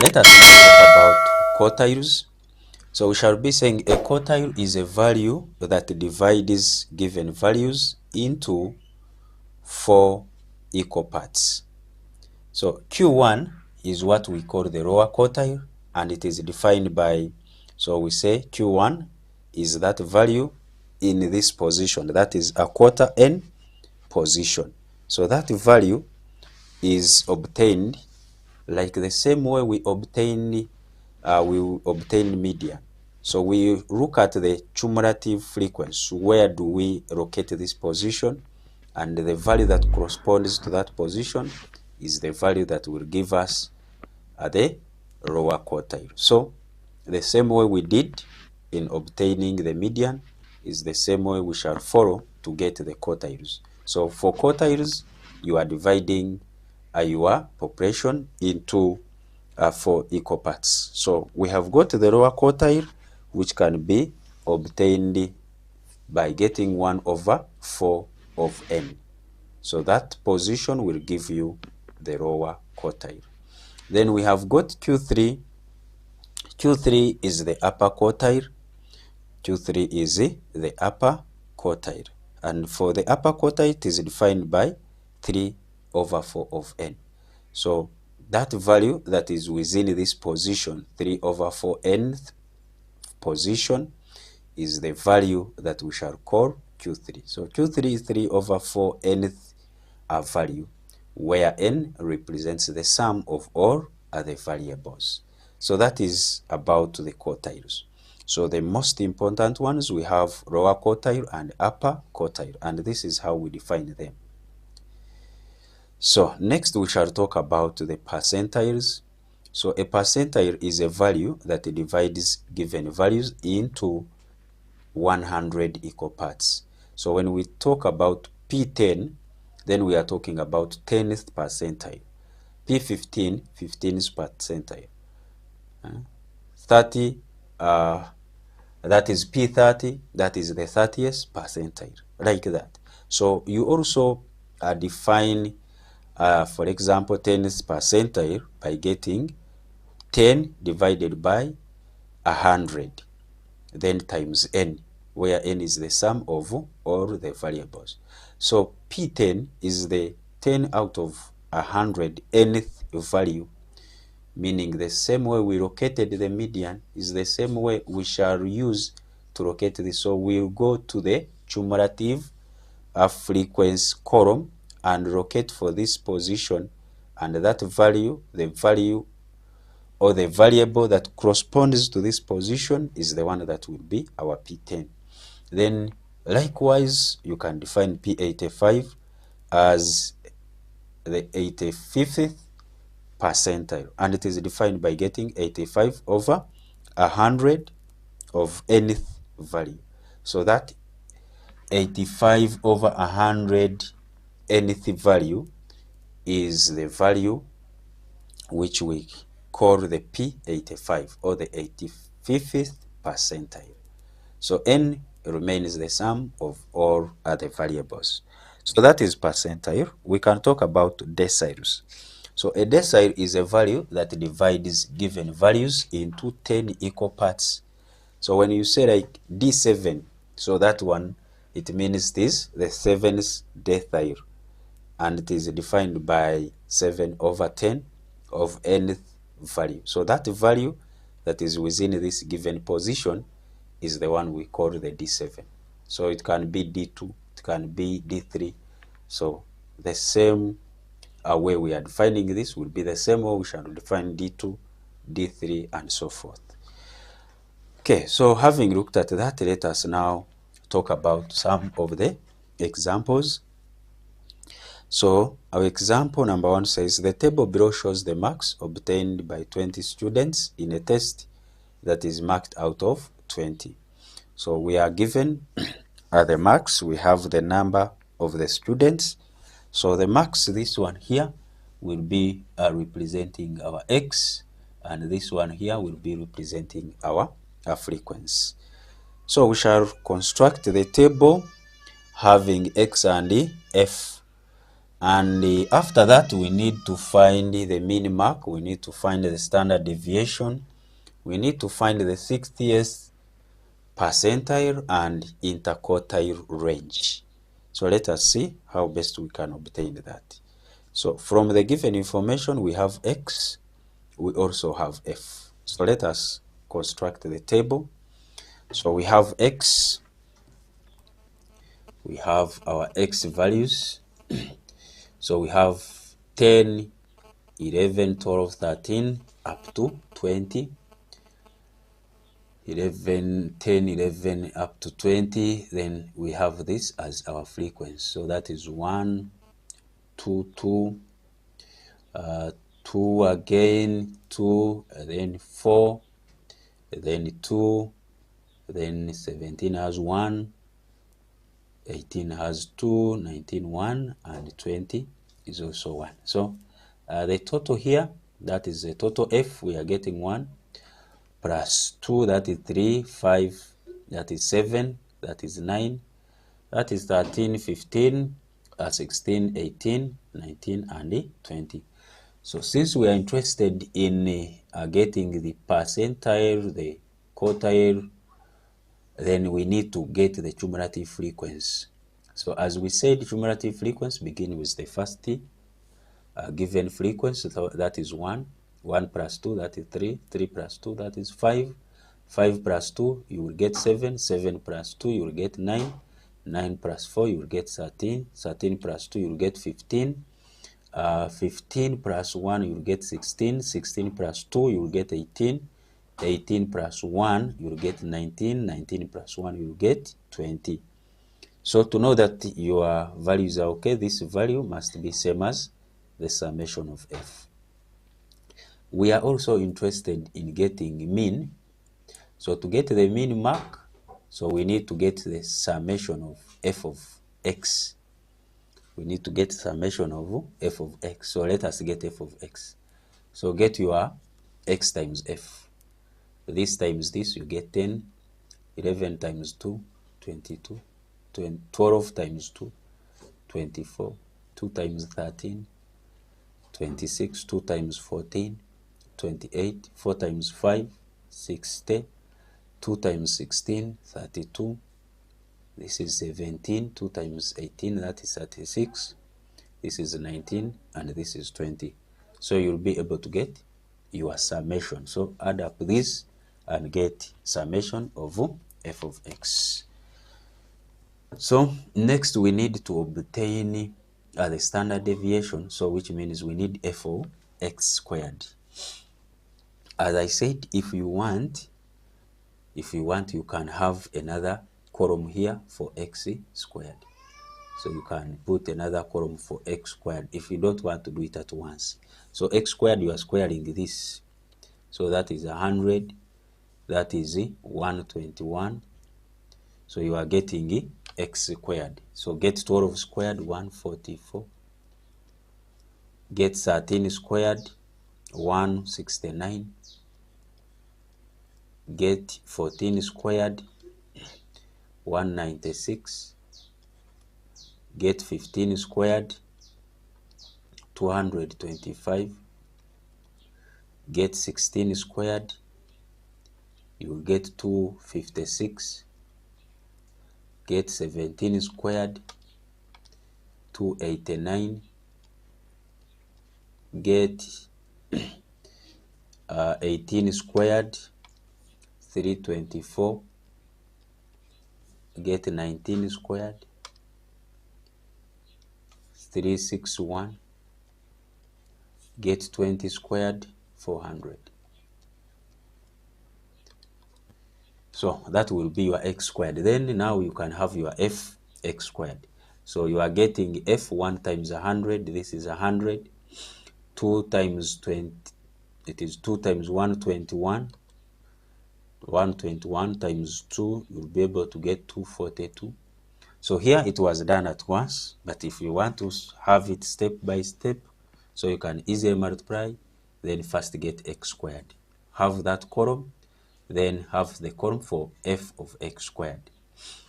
Let us now talk about quartiles. So we shall be saying a quartile is a value that divides given values into 4 equal parts. So Q1 is what we call the lower quartile, and it is defined by, so we say Q1 is that value in this position, that is a quarter n position. So that value is obtained like the same way we obtain median. So we look at the cumulative frequency. Where do we locate this position? And the value that corresponds to that position is the value that will give us the lower quartile. So the same way we did in obtaining the median is the same way we shall follow to get the quartiles. So for quartiles, you are dividing your population into 4 equal parts. So we have got the lower quartile, which can be obtained by getting 1 over 4 of n. So that position will give you the lower quartile. Then we have got Q3. Q3 is the upper quartile. Q3 is the upper quartile. And for the upper quartile, it is defined by 3 over 4 of n. So that value that is within this position, 3 over 4 nth position, is the value that we shall call Q3. So Q3 is 3 over 4 nth value, where n represents the sum of all other variables. So that is about the quartiles. So the most important ones, we have lower quartile and upper quartile, and this is how we define them. So next we shall talk about the percentiles. So a percentile is a value that divides given values into 100 equal parts. So when we talk about P10, then we are talking about 10th percentile. P15, 15th percentile. 30, that is P30, that is the 30th percentile, like that. So you also define, for example, 10th percentile by getting 10 divided by 100, then times n, where n is the sum of all the variables. So P10 is the 10 out of 100 nth value, meaning the same way we located the median is the same way we shall use to locate this. So we'll go to the cumulative frequency column and locate for this position, and that value, the value or the variable that corresponds to this position is the one that will be our P10. Then likewise, you can define P85 as the 85th percentile, and it is defined by getting 85 over 100 of nth value. So that 85 over 100 nth value is the value which we call the P85 or the 85th percentile. So n remains the sum of all other variables. So that is percentile. We can talk about deciles. So a decile is a value that divides given values into 10 equal parts. So when you say like D7, so that one, it means this, the 7th decile, and it is defined by 7 over 10 of nth value. So that value that is within this given position is the one we call the D7. So it can be D2, it can be D3. So the same way we are defining this will be the same way we shall define D2, D3, and so forth. Okay, so having looked at that, let us now talk about some of the examples. So our example number 1 says the table below shows the marks obtained by 20 students in a test that is marked out of 20. So we are given the marks, we have the number of the students. So the marks, this one here will be representing our x, and this one here will be representing our frequency. So we shall construct the table having x and f. And after that, we need to find the min-max, we need to find the standard deviation, we need to find the 60th percentile and interquartile range. So let us see how best we can obtain that. So from the given information, we have X, we also have F. So let us construct the table. So we have X, we have our X values. So we have 10, 11, 12, 13, up to 20. 11, 10, 11, up to 20. Then we have this as our frequency. So that is 1, 2, 2, 2 again, 2, then 4, then 2, then 17 has 1, 18 has 2, 19 1, and 20 is also 1. So the total here, that is the total F, we are getting 1, plus 2, that is 3, 5, that is 7, that is 9, that is 13, 15, 16, 18, 19, and 20. So since we are interested in getting the percentile, the quartile, then we need to get the cumulative frequency. So as we said, cumulative frequency begin with the first given frequency, so that is 1, 1 plus 2, that is 3, 3 plus 2, that is 5, 5 plus 2, you will get 7, 7 plus 2, you will get 9, 9 plus 4, you will get 13, 13 plus 2, you will get 15, 15 plus 1, you will get 16, 16 plus 2, you will get 18, 18 plus 1, you will get 19, 19 plus 1, you will get 20. So to know that your values are okay, this value must be same as the summation of F. We are also interested in getting mean. So to get the mean mark, so we need to get the summation of F of X. We need to get summation of F of X. So let us get F of X. So get your X times F. This times this, you get 10, 11 times 2, 22, 12 times 2, 24, 2 times 13, 26, 2 times 14, 28, 4 times 5, 60, 2 times 16, 32, this is 17, 2 times 18, that is 36, this is 19, and this is 20. So you'll be able to get your summation. So add up this and get summation of F of X. So next we need to obtain the standard deviation, so which means we need F of X squared. As I said, if you want, you can have another column here for X squared. So you can put another column for X squared if you don't want to do it at once. So X squared, you are squaring this. So that is 100, that is 121. So you are getting X squared. So get 12 squared, 144. Get 13 squared, 169. Get 14 squared, 196. Get 15 squared, 225. Get 16 squared, you will get 256. Get 17 squared, 289. Get 18 squared, 324. Get 19 squared, 361. Get 20 squared, 400. So that will be your X squared. Then now you can have your F X squared. So you are getting F 1 times 100, this is 100. 2 times 20, it is 2 times 121. 121 times 2, you'll be able to get 242. So here it was done at once, but if you want to have it step by step, so you can easily multiply, then first get X squared. Have that column, then have the column for F of X squared.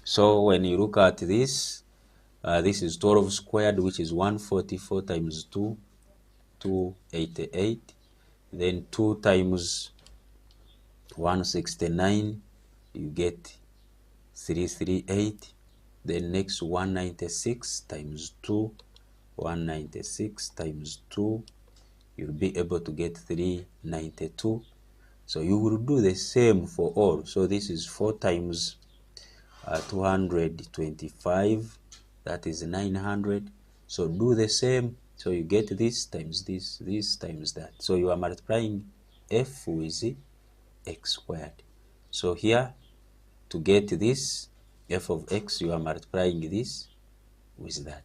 So when you look at this, This is 12 squared, which is 144 times 2, 288. Then 2 times 169, you get 338. Then next 196 times 2, 196 times 2, you'll be able to get 392. So you will do the same for all. So this is 4 times 225, that is 900. So do the same. So you get this times this, this times that. So you are multiplying f with x squared. So here, to get this f of x, you are multiplying this with that.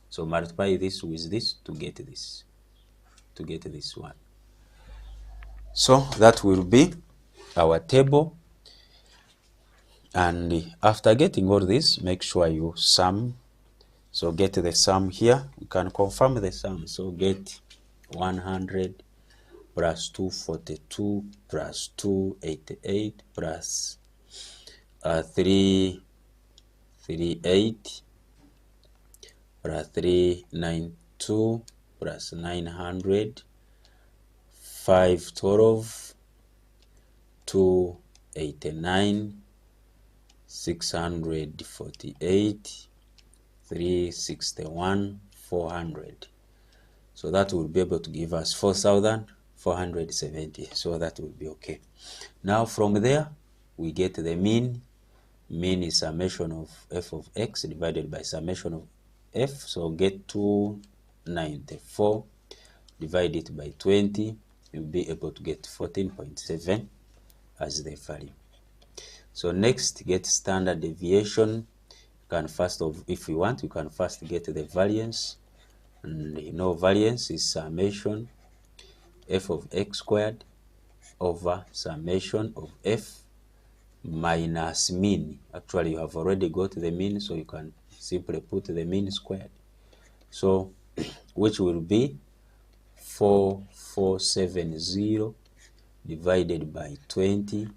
So multiply this with this to get this, one. So that will be our table. And after getting all this, make sure you sum. So get the sum here. You can confirm the sum. So get 100 plus 242 plus 288 plus 338 plus 392 plus 900, 512, 289, 648, 361, 400. So that will be able to give us 4,470. So that will be okay. Now from there, we get the mean. Mean is summation of f of x divided by summation of f. So get 294, divide it by 20, you'll be able to get 14.7 as the value. So next, get standard deviation. You can first, if you want, you can first get the variance. And you know variance is summation f of x squared over summation of f minus mean. Actually, you have already got the mean, so you can simply put the mean squared. So which will be 4470 divided by 20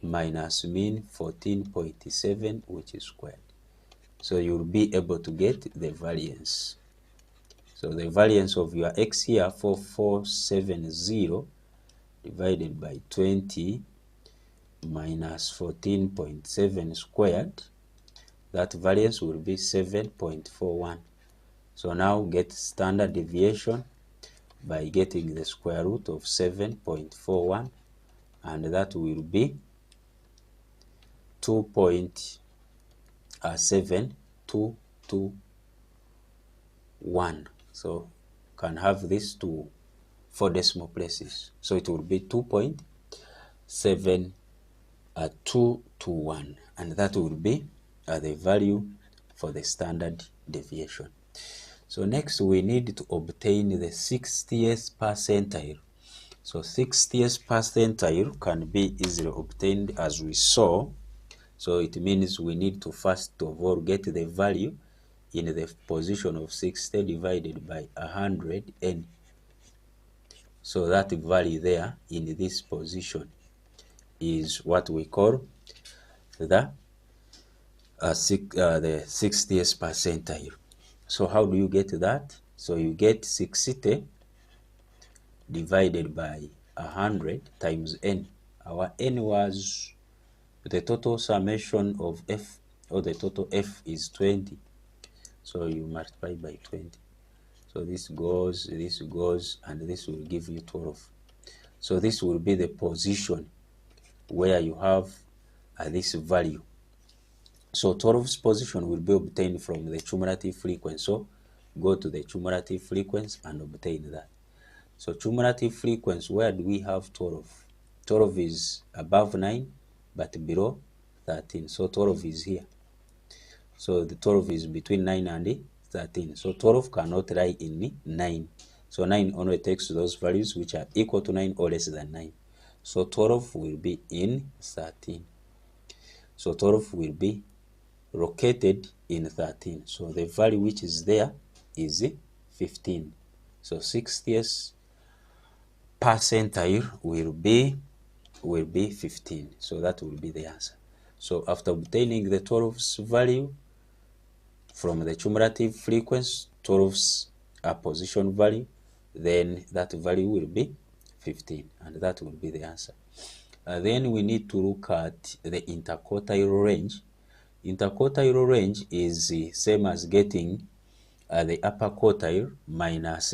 minus mean 14.7, which is squared. So you'll be able to get the variance. So the variance of your x here, 4470 divided by 20 minus 14.7 squared, that variance will be 7.41. So now get standard deviation by getting the square root of 7.41, and that will be 2.7221. So can have this to 4 decimal places. So it will be 2.7221, and that will be the value for the standard deviation. So next we need to obtain the 60th percentile. So 60th percentile can be easily obtained as we saw. So it means we need to first of all get the value in the position of 60 divided by 100 n. So that value there in this position is what we call the 60th percentile. So how do you get that? So you get 60 divided by 100 times n. Our n was the total summation of f, or the total f is 20. So you multiply by 20. So this goes, and this will give you 12. So this will be the position where you have this value. So 12's position will be obtained from the cumulative frequency. So go to the cumulative frequency and obtain that. So cumulative frequency, where do we have 12? 12 is above 9, but below 13. So 12 is here. So the 12 is between 9 and 13. So 12 cannot lie in 9. So 9 only takes those values which are equal to 9 or less than 9. So 12 will be in 13. So 12 will be located in 13. So the value which is there is 15. So 60th percentile will be 15. So that will be the answer. So after obtaining the 12's value, from the cumulative frequency 12's position value, then that value will be 15, and that will be the answer. Then we need to look at the interquartile range. Interquartile range is the same as getting the upper quartile minus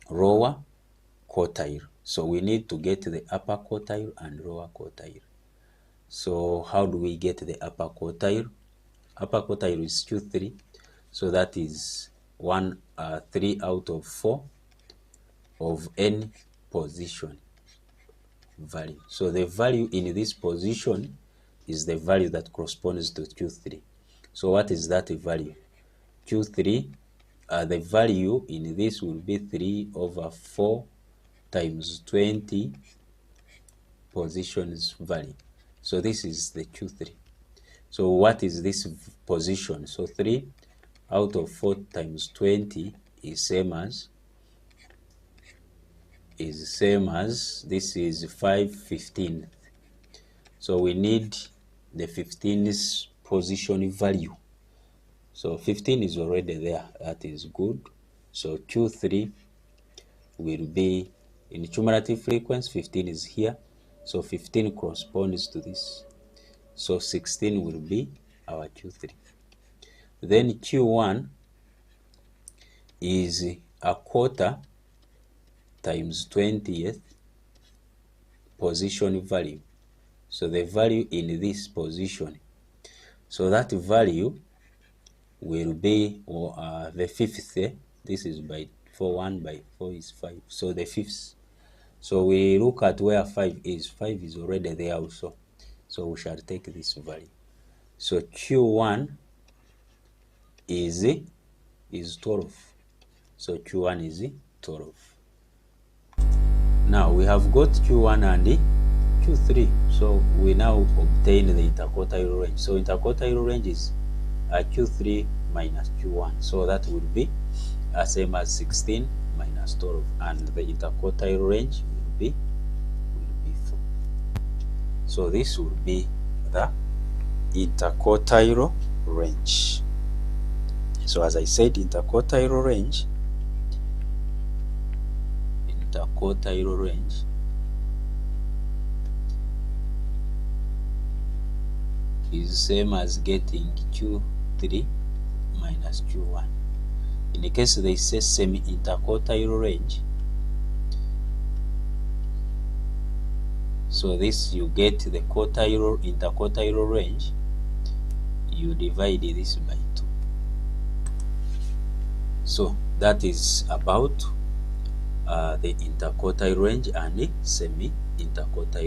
lower quartile. So we need to get the upper quartile and lower quartile. So how do we get the upper quartile? Upper quartile is Q3, so that is 3 out of 4 of n position value. So the value in this position is the value that corresponds to Q3. So what is that value? Q3, the value in this will be 3 over 4 times 20 positions value. So this is the Q3. So what is this position? So 3 out of 4 times 20 is same as this is 5/15. So we need the 15's position value. So 15 is already there, that is good. So Q3 will be in cumulative frequency, 15 is here, so 15 corresponds to this. So 16 will be our Q3. Then Q1 is a quarter times 20th position value. So the value in this position, so that value will be the fifth. This is by 4, 1 by 4 is 5, so the fifth. So we look at where 5 is. 5 is already there also, so we shall take this value. So Q1 is 12. So Q1 is 12. Now we have got Q1 and Q3. So we now obtain the interquartile range. So interquartile range is Q3 minus Q1. So that will be same as 16 minus 12. And the interquartile range will be 4. So this will be the interquartile range. So as I said, interquartile range is same as getting Q3 minus Q1. In the case they say semi-interquartile range, so this you get the interquartile range, you divide this by 2. So that is about the interquartile range and the semi-interquartile range.